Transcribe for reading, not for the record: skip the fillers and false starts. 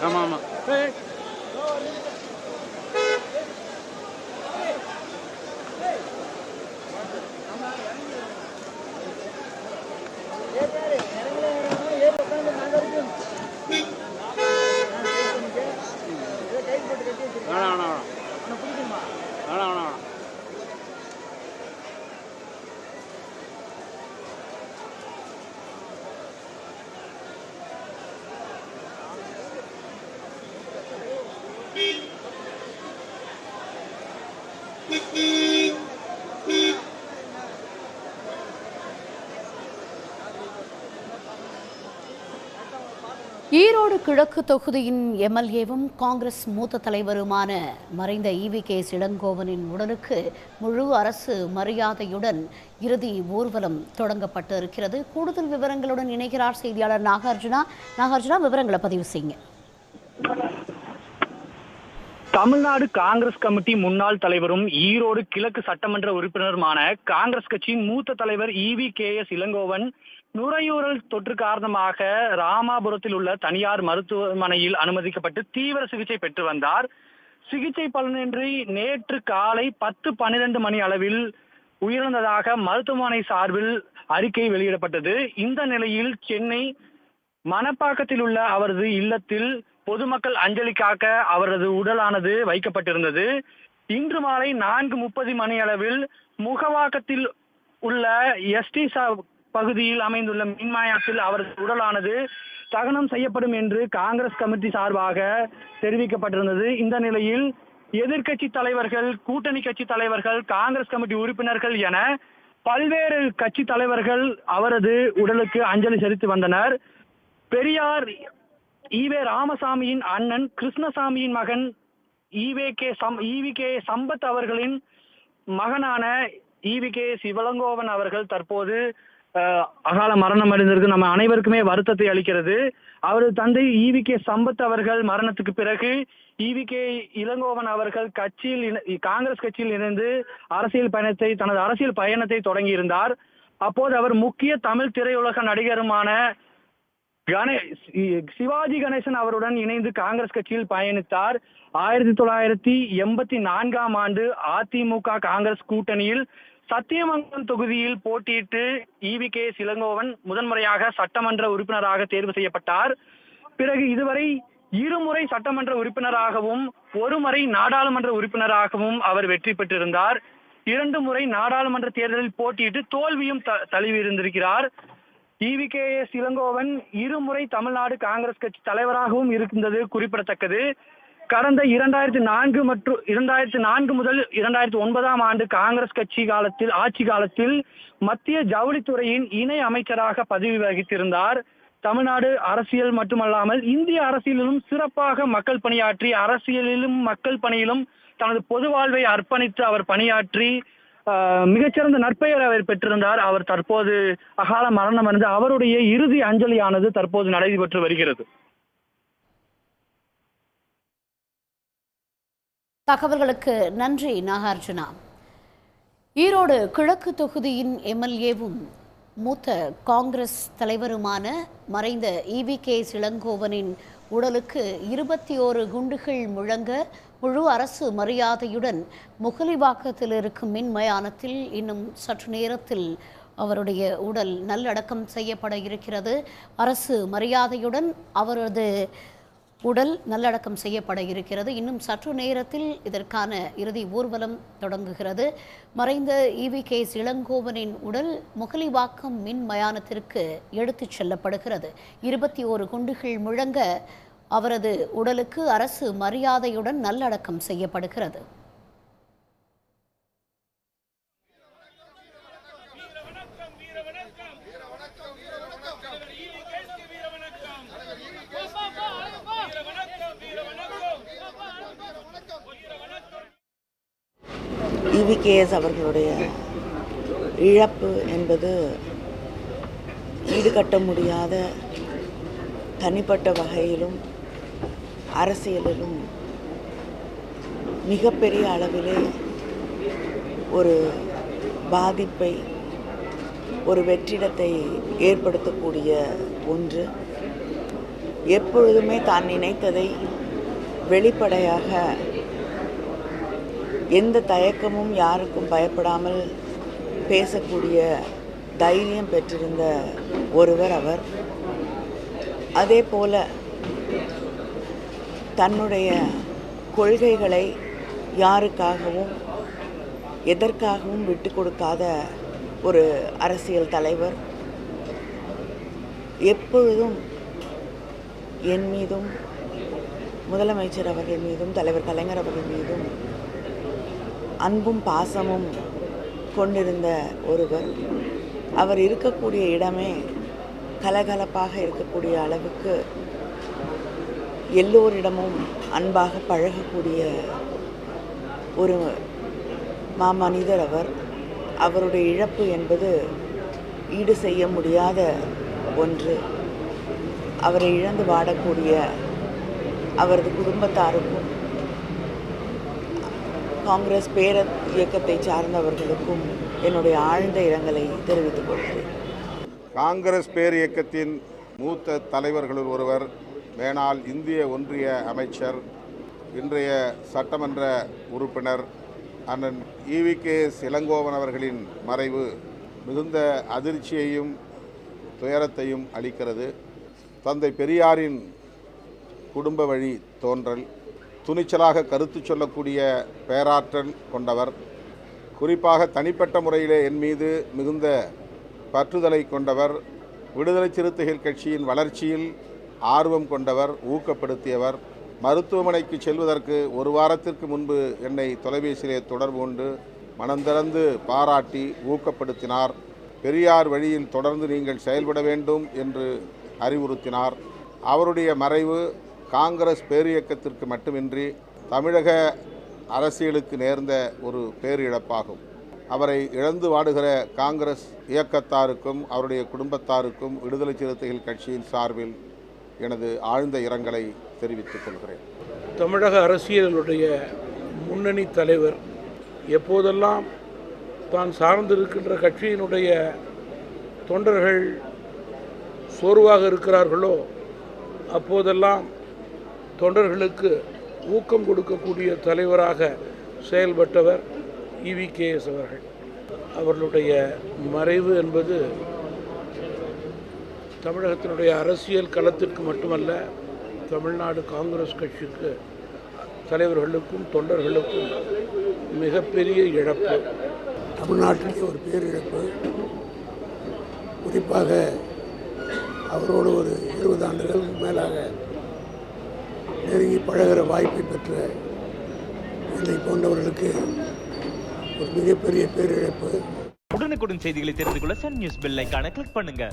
ஆமாம் ஆமாம். வேணாம் வேணாம் வேணாம் வேணாம் வேணாம். ஈரோடு கிழக்கு தொகுதியின் எம்எல்ஏவும் காங்கிரஸ் மூத்த தலைவருமான மறைந்த ஈவி.கே. இளங்கோவனின் உடலுக்கு முழு அரசு மரியாதையுடன் இறுதி ஊர்வலம் தொடங்கப்பட்டு இருக்கிறது. கூடுதல் விவரங்களுடன் இணைகிறார் செய்தியாளர் நாகார்ஜுனா. விவரங்களை பதிவு செய்யுங்க. தமிழ்நாடு காங்கிரஸ் கமிட்டி முன்னாள் தலைவரும் ஈரோடு கிழக்கு சட்டமன்ற உறுப்பினருமான காங்கிரஸ் கட்சியின் மூத்த தலைவர் ஈவி.கே. இளங்கோவன் நுரையீரல் தொற்று காரணமாக ராமாபுரத்தில் உள்ள தனியார் மருத்துவமனையில் அனுமதிக்கப்பட்டு தீவிர சிகிச்சை பெற்று வந்தார். சிகிச்சை பலனின்றி நேற்று காலை 10-12 மணி அளவில் உயிரிழந்ததாக மருத்துவமனை சார்பில் அறிக்கை வெளியிடப்பட்டது. இந்த நிலையில் சென்னை மணப்பாக்கத்தில் உள்ள அவரது இல்லத்தில் பொதுமக்கள் அஞ்சலிக்காக அவரது உடலானது வைக்கப்பட்டிருந்தது. இன்று மாலை 4:30 மணி அளவில் முகவாக்கத்தில் உள்ள எஸ்டி பகுதியில் அமைந்துள்ள மின்மாயத்தில் அவரது உடலானது தகனம் செய்யப்படும் என்று காங்கிரஸ் கமிட்டி சார்பாக தெரிவிக்கப்பட்டிருந்தது. இந்த நிலையில் எதிர்கட்சி தலைவர்கள், கூட்டணி கட்சி தலைவர்கள், காங்கிரஸ் கமிட்டி உறுப்பினர்கள் என பல்வேறு கட்சி தலைவர்கள் அவரது உடலுக்கு அஞ்சலி செலுத்தி வந்தனர். பெரியார் ஈவே ராமசாமியின் அண்ணன் கிருஷ்ணசாமியின் மகன் ஈவி.கே. சம்பத் அவர்களின் மகனான ஈவி.கே. இளங்கோவன் அவர்கள் தற்போது அகால மரணம் அடைந்திருக்கு. நம்ம அனைவருக்குமே வருத்தத்தை அளிக்கிறது. அவரது தந்தை ஈவி.கே. சம்பத் அவர்கள் மரணத்துக்கு பிறகு ஈவி.கே. இளங்கோவன் அவர்கள் காங்கிரஸ் கட்சியில் இணைந்து தனது அரசியல் பயணத்தை தொடங்கியிருந்தார். அப்போது அவர் முக்கிய தமிழ் திரையுலக நடிகருமான சிவாஜி கணேசன் அவருடன் இணைந்து காங்கிரஸ் கட்சியில் பயணித்தார். 1984ஆம் ஆண்டு அதிமுக காங்கிரஸ் கூட்டணியில் சத்தியமங்கலம் தொகுதியில் போட்டியிட்டு ஈவி.கே. இளங்கோவன் முதன்முறையாக சட்டமன்ற உறுப்பினராக தேர்வு செய்யப்பட்டார். பிறகு இதுவரை 2 முறை சட்டமன்ற உறுப்பினராகவும் 1 முறை நாடாளுமன்ற உறுப்பினராகவும் அவர் வெற்றி பெற்றிருந்தார். 2 முறை நாடாளுமன்ற தேர்தலில் போட்டியிட்டு தோல்வியும் தழுவியிருந்திருக்கிறார். ஈவி.கே. இளங்கோவன் 2 முறை தமிழ்நாடு காங்கிரஸ் கட்சி தலைவராகவும் இருந்தது குறிப்பிடத்தக்கது. கடந்த 2004 முதல் 2009ஆம் ஆண்டு காங்கிரஸ் கட்சி ஆட்சி காலத்தில் மத்திய ஜவுளித்துறையின் இணை அமைச்சராக பதவி வகித்திருந்தார். தமிழ்நாடு அரசியல் மட்டுமல்லாமல் இந்திய அரசியலிலும் சிறப்பாக மக்கள் பணியாற்றி, அரசியலிலும் மக்கள் பணியிலும் தனது பொது வாழ்வை அர்ப்பணித்து அவர் பணியாற்றி மிகச்சிறந்த நற்பெயர் அவர் பெற்றிருந்தார். அவர் தற்போது அகால மரணம் அடைந்து அவருடைய இறுதி அஞ்சலியானது தற்போது நடைபெற்று வருகிறது. தகவல்களுக்கு நன்றி நாகார்ஜுனா. ஈரோடு கிழக்கு தொகுதியின் எம்எல்ஏவும் மூத்த காங்கிரஸ் தலைவருமான மறைந்த ஈவி.கே. இளங்கோவனின் உடலுக்கு 21 குண்டுகள் முழங்க முழு அரசு மரியாதையுடன் முகலிவாக்கத்தில் இருக்கும் மின் மயானத்தில் இன்னும் சற்று நேரத்தில் அவருடைய உடல் நல்லடக்கம் செய்யப்பட இருக்கிறது. அரசு மரியாதையுடன் அவரது உடல் நல்லடக்கம் செய்யப்பட இருக்கிறது. இன்னும் சற்று நேரத்தில் இதற்கான இறுதி ஊர்வலம் தொடங்குகிறது. மறைந்த ஈவி.கே. இளங்கோவனின் உடல் முகலிவாக்கம் மின் மயானத்திற்கு எடுத்துச் செல்லப்படுகிறது. 21 குண்டுகள் முழங்க அவரது உடலுக்கு அரசு மரியாதையுடன் நல்லடக்கம் செய்யப்படுகிறது. EVKS அவர்களுடைய இழப்பு என்பது ஈடுகட்ட முடியாத, தனிப்பட்ட வகையிலும் அரசியலிலும் மிகப்பெரிய அளவிலே ஒரு பாதிப்பை, ஒரு வெற்றிடத்தை ஏற்படுத்தக்கூடிய ஒன்று. எப்பொழுதுமே தான் நினைத்ததை வெளிப்படையாக எந்த தயக்கமும் யாருக்கும் பயப்படாமல் பேசக்கூடிய தைரியம் பெற்றிருந்த ஒருவர் அவர். அதே போல தன்னுடைய கொள்கைகளை யாருக்காகவும் எதற்காகவும் விட்டு கொடுக்காத ஒரு அரசியல் தலைவர். எப்பொழுதும் என் மீதும், முதலமைச்சர் அவர்கள் மீதும், தலைவர் கலைஞர் அவர்கள் மீதும் அன்பும் பாசமும் கொண்டிருந்த ஒருவர். அவர் இருக்கக்கூடிய இடமே கலகலப்பாக இருக்கக்கூடிய அளவுக்கு எல்லோரிடமும் அன்பாக பழகக்கூடிய ஒரு மாமனிதர் அவர். அவருடைய இழப்பு என்பது ஈடு செய்ய முடியாத ஒன்று. அவரை இழந்து வாடக்கூடிய அவரது குடும்பத்தாருக்கும் காங்கிரஸ் பேர இயக்கத்தை சார்ந்தவர்களுக்கும் என்னுடைய ஆழ்ந்த இரங்கலை தெரிவித்துக் கொள்கிறேன். காங்கிரஸ் பேர் இயக்கத்தின் மூத்த தலைவர்களுள் ஒருவர், மேனால் இந்திய ஒன்றிய அமைச்சர், இன்றைய சட்டமன்ற உறுப்பினர் அண்ணன் EVKS இளங்கோவன் அவர்களின் மறைவு மிகுந்த அதிர்ச்சியையும் துயரத்தையும் அளிக்கிறது. தந்தை பெரியாரின் குடும்ப வழி தோன்றல், துணிச்சலாக கருத்து சொல்லக்கூடிய பேராற்றல் கொண்டவர். குறிப்பாக தனிப்பட்ட முறையிலே என் மீது மிகுந்த பற்றுதலை கொண்டவர். விடுதலை சிறுத்தைகள் கட்சியின் வளர்ச்சியில் ஆர்வம் கொண்டவர், ஊக்கப்படுத்தியவர். மருத்துவமனைக்கு செல்வதற்கு ஒரு வாரத்திற்கு முன்பு என்னை தொலைபேசியிலே தொடர்பு கொண்டு மனந்திறந்து பாராட்டி ஊக்கப்படுத்தினார். பெரியார் வழியில் தொடர்ந்து நீங்கள் செயல்பட வேண்டும் என்று அறிவுறுத்தினார். அவருடைய மறைவு காங்கிரஸ் பேரியக்கத்திற்கு மட்டுமின்றி தமிழக அரசியலுக்கு நேர்ந்த ஒரு பேரிழப்பாகும். அவரை இழந்து வாடுகிற காங்கிரஸ் இயக்கத்தாருக்கும் அவருடைய குடும்பத்தாருக்கும் விடுதலை சிறுத்தைகள் கட்சியின் சார்பில் எனது ஆழ்ந்த இரங்கலை தெரிவித்துக் கொள்கிறேன். தமிழக அரசியலுடைய முன்னணி தலைவர் எப்போதெல்லாம் தான் சார்ந்திருக்கின்ற கட்சியினுடைய தொண்டர்கள் சோர்வாக இருக்கிறார்களோ அப்போதெல்லாம் தொண்டர்களுக்கு ஊக்கம் கொடுக்கக்கூடிய தலைவராக செயல்பட்டவர் EVKS அவர்கள். அவர்களுடைய மறைவு என்பது தமிழகத்தினுடைய அரசியல் களத்திற்கு மட்டுமல்ல, தமிழ்நாடு காங்கிரஸ் கட்சிக்கு, தலைவர்களுக்கும் தொண்டர்களுக்கும் மிகப்பெரிய இழப்பு. தமிழ்நாட்டிலே ஒரு பேரிழப்பு. குறிப்பாக அவரோடு ஒரு 20 ஆண்டுகளுக்கு மேலாக நெருங்கி பழகிற வாய்ப்பை பெற்ற என்னை போன்றவர்களுக்கு ஒரு மிகப்பெரிய பேரிழப்பு. உடனுக்குடன் செய்திகளை தெரிந்து கொள்ள சன் நியூஸ் பெல் ஐகானை கிளிக் பண்ணுங்க.